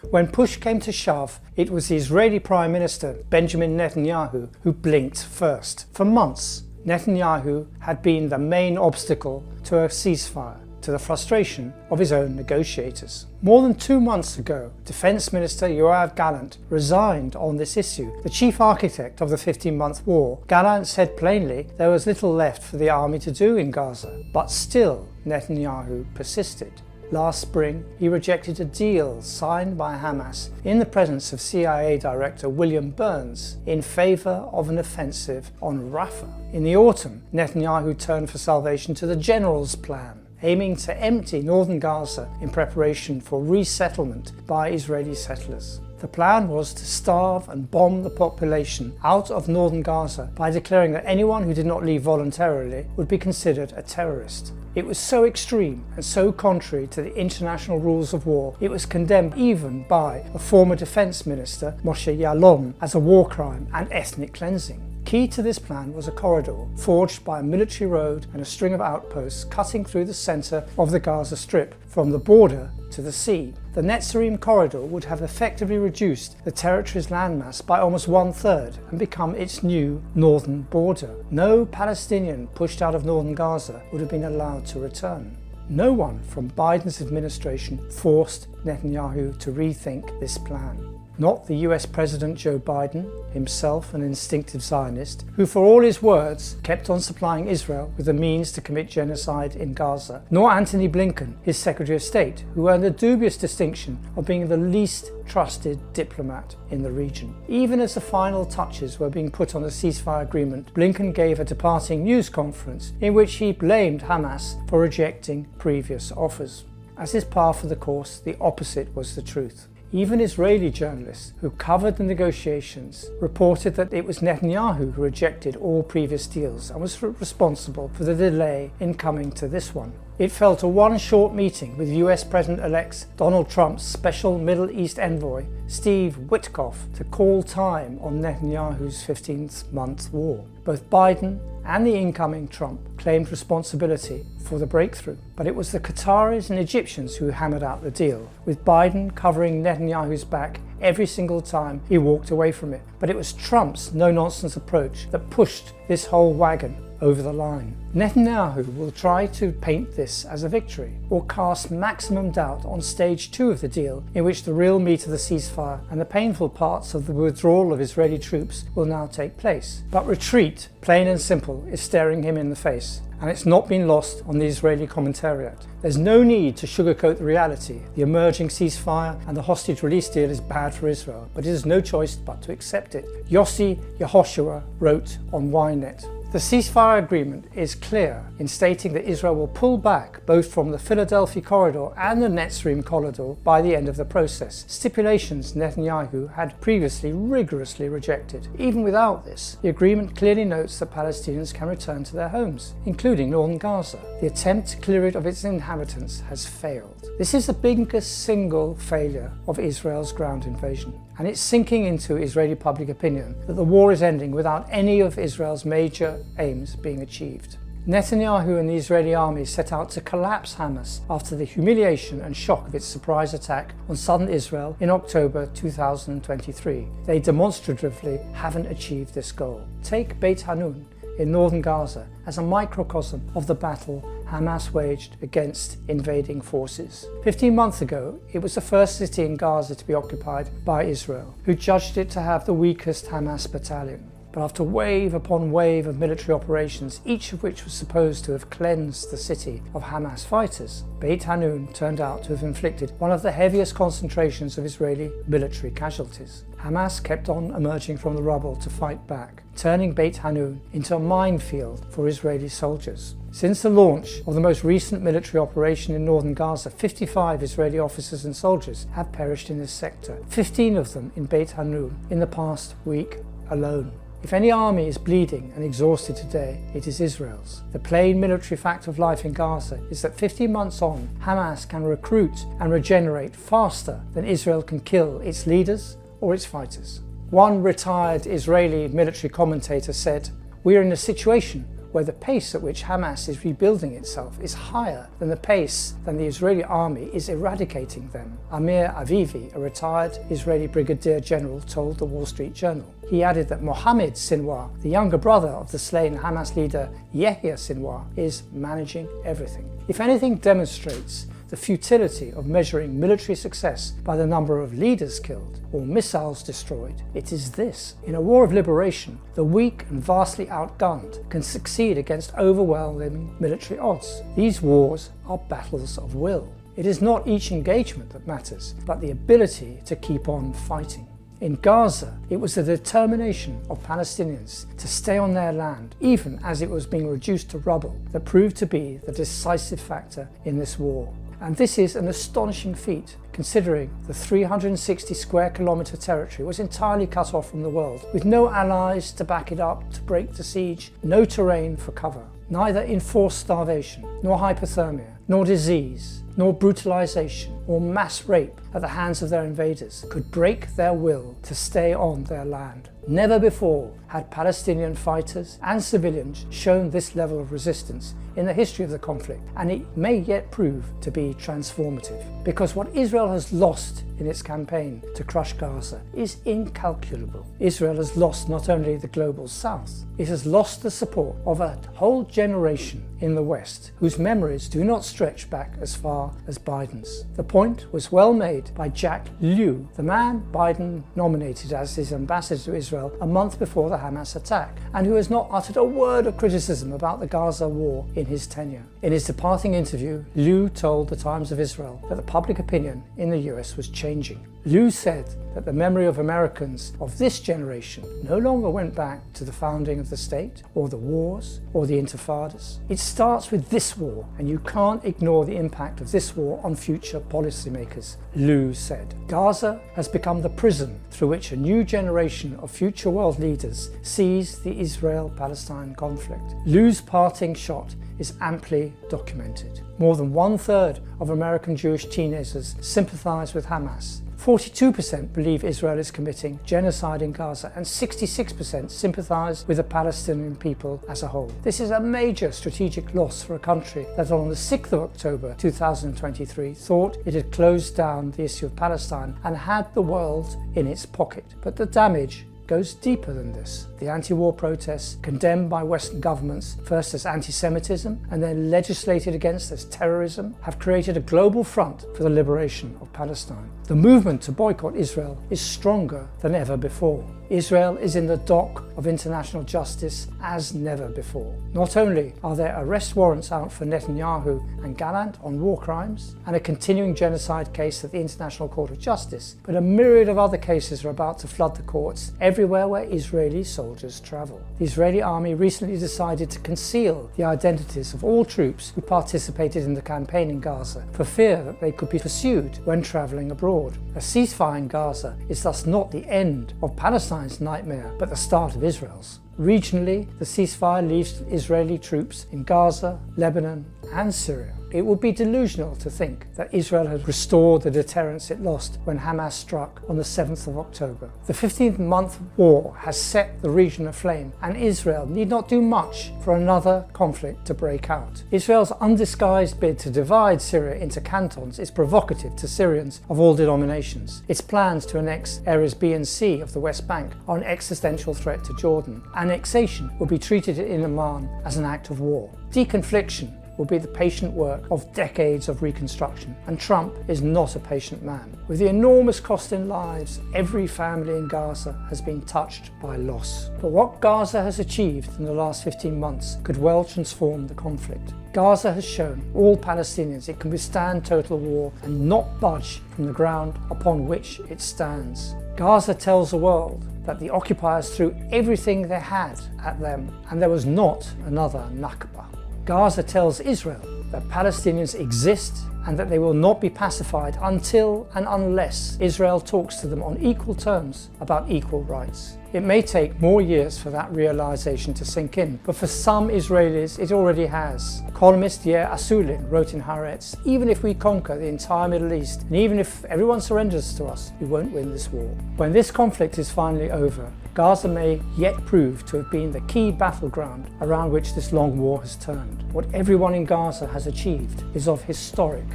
When push came to shove, it was the Israeli Prime Minister Benjamin Netanyahu who blinked first. For months, Netanyahu had been the main obstacle to a ceasefire, to the frustration of his own negotiators. More than 2 months ago, Defense Minister Yoav Gallant resigned on this issue. The chief architect of the 15-month war, Gallant said plainly there was little left for the army to do in Gaza, but still Netanyahu persisted. Last spring, he rejected a deal signed by Hamas in the presence of CIA Director William Burns in favour of an offensive on Rafah. In the autumn, Netanyahu turned for salvation to the General's Plan, aiming to empty northern Gaza in preparation for resettlement by Israeli settlers. The plan was to starve and bomb the population out of northern Gaza by declaring that anyone who did not leave voluntarily would be considered a terrorist. It was so extreme and so contrary to the international rules of war, it was condemned even by a former defense minister, Moshe Ya'alon, as a war crime and ethnic cleansing. Key to this plan was a corridor forged by a military road and a string of outposts cutting through the centre of the Gaza Strip from the border to the sea. The Netzarim corridor would have effectively reduced the territory's landmass by almost 1/3 and become its new northern border. No Palestinian pushed out of northern Gaza would have been allowed to return. No one from Biden's administration forced Netanyahu to rethink this plan. Not the US President Joe Biden, himself an instinctive Zionist, who for all his words kept on supplying Israel with the means to commit genocide in Gaza, nor Antony Blinken, his Secretary of State, who earned the dubious distinction of being the least trusted diplomat in the region. Even as the final touches were being put on the ceasefire agreement, Blinken gave a departing news conference in which he blamed Hamas for rejecting previous offers. As is par for the course, the opposite was the truth. Even Israeli journalists who covered the negotiations reported that it was Netanyahu who rejected all previous deals and was responsible for the delay in coming to this one. It fell to one short meeting with US President-elect Donald Trump's special Middle East envoy, Steve Witkoff, to call time on Netanyahu's 15th-month war. Both Biden and the incoming Trump claimed responsibility for the breakthrough, but it was the Qataris and Egyptians who hammered out the deal, with Biden covering Netanyahu's back every single time he walked away from it. But it was Trump's no-nonsense approach that pushed this whole wagon over the line. Netanyahu will try to paint this as a victory, or cast maximum doubt on stage 2 of the deal, in which the real meat of the ceasefire and the painful parts of the withdrawal of Israeli troops will now take place. But retreat, plain and simple, is staring him in the face, and it's not been lost on the Israeli commentariat. There's no need to sugarcoat the reality. The emerging ceasefire and the hostage release deal is bad for Israel, but it has no choice but to accept it. Yossi Yehoshua wrote on Ynet, "The ceasefire agreement is clear in stating that Israel will pull back both from the Philadelphia corridor and the Netzarim corridor by the end of the process, stipulations Netanyahu had previously rigorously rejected. Even without this, the agreement clearly notes that Palestinians can return to their homes, including northern Gaza. The attempt to clear it of its inhabitants has failed." This is the biggest single failure of Israel's ground invasion, and it's sinking into Israeli public opinion that the war is ending without any of Israel's major aims being achieved. Netanyahu and the Israeli army set out to collapse Hamas after the humiliation and shock of its surprise attack on southern Israel in October 2023. They demonstratively haven't achieved this goal. Take Beit Hanun in northern Gaza as a microcosm of the battle Hamas waged against invading forces. 15 months ago, it was the first city in Gaza to be occupied by Israel, who judged it to have the weakest Hamas battalion. But after wave upon wave of military operations, each of which was supposed to have cleansed the city of Hamas fighters, Beit Hanun turned out to have inflicted one of the heaviest concentrations of Israeli military casualties. Hamas kept on emerging from the rubble to fight back, turning Beit Hanun into a minefield for Israeli soldiers. Since the launch of the most recent military operation in northern Gaza, 55 Israeli officers and soldiers have perished in this sector, 15 of them in Beit Hanun in the past week alone. If any army is bleeding and exhausted today, it is Israel's. The plain military fact of life in Gaza is that 15 months on, Hamas can recruit and regenerate faster than Israel can kill its leaders or its fighters. One retired Israeli military commentator said, "We are in a situation where the pace at which Hamas is rebuilding itself is higher than the pace than the Israeli army is eradicating them. Amir Avivi, a retired Israeli brigadier general, told the Wall Street Journal. He added that Mohammed Sinwar, the younger brother of the slain Hamas leader Yahya Sinwar, is managing everything. If anything demonstrates the futility of measuring military success by the number of leaders killed or missiles destroyed, it is this. In a war of liberation, the weak and vastly outgunned can succeed against overwhelming military odds. These wars are battles of will. It is not each engagement that matters, but the ability to keep on fighting. In Gaza, it was the determination of Palestinians to stay on their land, even as it was being reduced to rubble, that proved to be the decisive factor in this war. And this is an astonishing feat, considering the 360 square kilometre territory was entirely cut off from the world, with no allies to back it up to break the siege, no terrain for cover. Neither enforced starvation, nor hypothermia, nor disease, nor brutalization, or mass rape at the hands of their invaders could break their will to stay on their land. Never before had Palestinian fighters and civilians shown this level of resistance in the history of the conflict, and it may yet prove to be transformative. Because what Israel has lost in its campaign to crush Gaza is incalculable. Israel has lost not only the global south, it has lost the support of a whole generation in the West whose memories do not stretch back as far as Biden's. The point was well made by Jack Lew, the man Biden nominated as his ambassador to Israel a month before the Hamas attack, and who has not uttered a word of criticism about the Gaza war in his tenure. In his departing interview, Lew told the Times of Israel that the public opinion in the US was changing. Lew said that the memory of Americans of this generation no longer went back to the founding of the state, or the wars, or the intifadas. It starts with this war, and you can't ignore the impact of this war on future policymakers, Lew said. Gaza has become the prison through which a new generation of future world leaders sees the Israel-Palestine conflict. Lew's parting shot is amply documented. More than 1/3 of American Jewish teenagers sympathize with Hamas. 42% believe Israel is committing genocide in Gaza, and 66% sympathize with the Palestinian people as a whole. This is a major strategic loss for a country that on the 6th of October 2023 thought it had closed down the issue of Palestine and had the world in its pocket. But the damage goes deeper than this. The anti-war protests, condemned by Western governments first as anti-Semitism and then legislated against as terrorism, have created a global front for the liberation of Palestine. The movement to boycott Israel is stronger than ever before. Israel is in the dock of international justice as never before. Not only are there arrest warrants out for Netanyahu and Gallant on war crimes, and a continuing genocide case at the International Court of Justice, but a myriad of other cases are about to flood the courts everywhere where Israeli soldiers travel. The Israeli army recently decided to conceal the identities of all troops who participated in the campaign in Gaza for fear that they could be pursued when traveling abroad. A ceasefire in Gaza is thus not the end of Palestine's nightmare, but the start of Israel's. Regionally, the ceasefire leaves Israeli troops in Gaza, Lebanon, and Syria. It would be delusional to think that Israel has restored the deterrence it lost when Hamas struck on the 7th of October. The 15-month war has set the region aflame, and Israel need not do much for another conflict to break out. Israel's undisguised bid to divide Syria into cantons is provocative to Syrians of all denominations. Its plans to annex areas B and C of the West Bank are an existential threat to Jordan. Annexation will be treated in Amman as an act of war. Deconfliction will be the patient work of decades of reconstruction, and Trump is not a patient man. With the enormous cost in lives, every family in Gaza has been touched by loss. But what Gaza has achieved in the last 15 months could well transform the conflict. Gaza has shown all Palestinians it can withstand total war and not budge from the ground upon which it stands. Gaza tells the world that the occupiers threw everything they had at them, and there was not another Nakba. Gaza tells Israel that Palestinians exist and that they will not be pacified until and unless Israel talks to them on equal terms about equal rights. It may take more years for that realization to sink in, but for some Israelis it already has. Columnist Yair Asulin wrote in Haaretz, "Even if we conquer the entire Middle East, and even if everyone surrenders to us, we won't win this war." When this conflict is finally over, Gaza may yet prove to have been the key battleground around which this long war has turned. What everyone in Gaza has achieved is of historic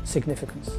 significance.